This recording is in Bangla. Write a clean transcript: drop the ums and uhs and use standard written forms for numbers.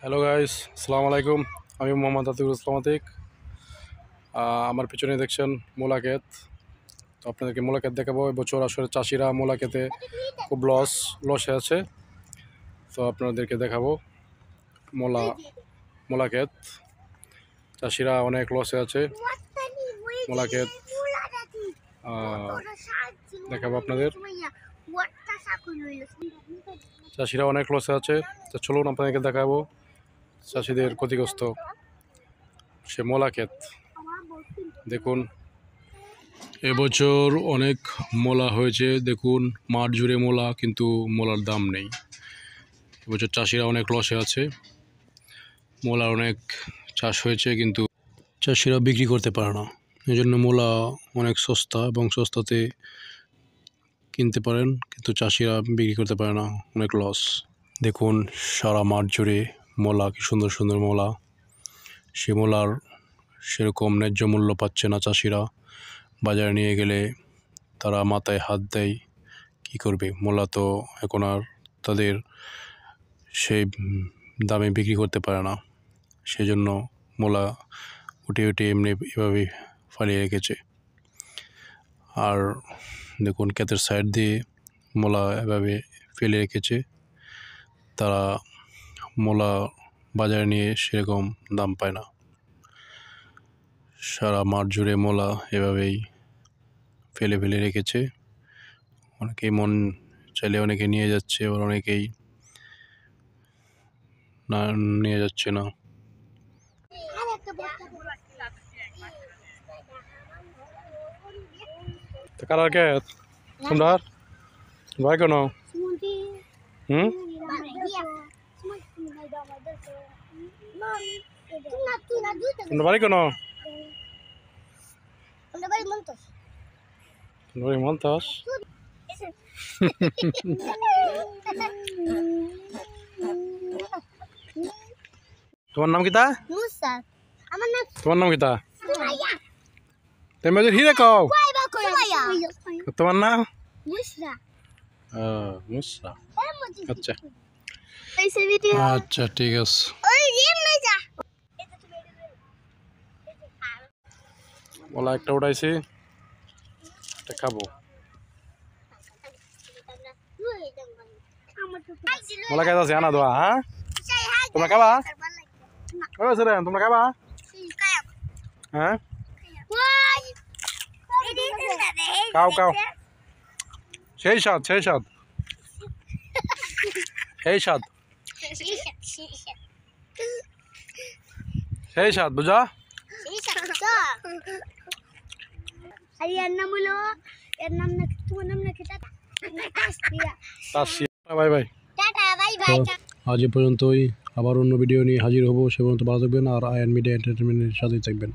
হ্যালো গাইস, আসসালামু আলাইকুম। আমি মোহাম্মদ আতিকুল ইসলাম আতিক। আমার পিছনে দেখছেন মূলা ক্ষেত। তো আপনাদেরকে মূলা ক্ষেত দেখাবো। এবছর আসলে চাষিরা মূলা ক্ষেতে খুব লসে আছে। তো আপনাদেরকে দেখাবো মূলা ক্ষেত। চাষিরা অনেক লসে আছে। মূলা ক্ষেত দেখাবো আপনাদের। চাষিরা অনেক লসে আছে। তো চলুন আপনাদেরকে দেখাবো চাষিদের ক্ষতিগ্রস্ত সে মূলা ক্ষেত। দেখুন, এবছর অনেক মূলা হয়েছে। দেখুন, মাঠ জুড়ে মূলা, কিন্তু মূলার দাম নেই। এবছর চাষিরা অনেক লসে আছে। মূলার অনেক চাষ হয়েছে, কিন্তু চাষিরা বিক্রি করতে পারে না। এই জন্য মূলা অনেক সস্তা, এবং সস্তাতে কিনতে পারেন, কিন্তু চাষিরা বিক্রি করতে পারে না, অনেক লস। দেখুন, সারা মাঠ জুড়ে মূলা, কি সুন্দর সুন্দর মূলা। সে মূলার সেরকম ন্যায্য মূল্য পাচ্ছে না চাষিরা। বাজারে নিয়ে গেলে তারা মাথায় হাত দেয়। কি করবে, মূলা তো এখন আর তাদের সেই দামে বিক্রি করতে পারে না। সেজন্য মূলা উঠে এমনি এভাবে ফালিয়ে রেখেছে। আর দেখুন, ক্ষেতের সাইড দিয়ে মূলা এভাবে ফেলে রেখেছে। তারা মূলা বাজারে নিয়ে সেরকম দাম পায় না। সারা মাঠ জুড়ে মূলা এভাবেই ফেলে রেখেছে। অনেকেই মন চাইলে অনেকে নিয়ে যাচ্ছে, আবার অনেকেই না নিয়ে যাচ্ছে না। কারার কে তোমরা ভাই কেন তোমরা বাড়ি কেন মন্তাস তোমার নাম কিতা? তোমার নাম কিতা? তুমি হিরে কও। তোমার নাম? মুসা। আচ্ছা আচ্ছা, ঠিক আছে। বলা একটা উঠাইছি, এটা খাবো। বলা খাইতে আছে আনা দোয়া। হ্যাঁ, তোমরা খাবা? তোমরা খাবা? হ্যাঁ, খাও খাও। সেই স্বাদ, সেই স্বাদ, সেই স্বাদ, সেই স্বাদ, বুঝা? Bye bye. আজ এ পর্যন্তই। আবার অন্য ভিডিও নিয়ে হাজির হব। সে পর্যন্ত ভালো থাকবেন, আর আয়ান মিডিয়া এন্টারটেনমেন্টের সাথেই থাকবেন।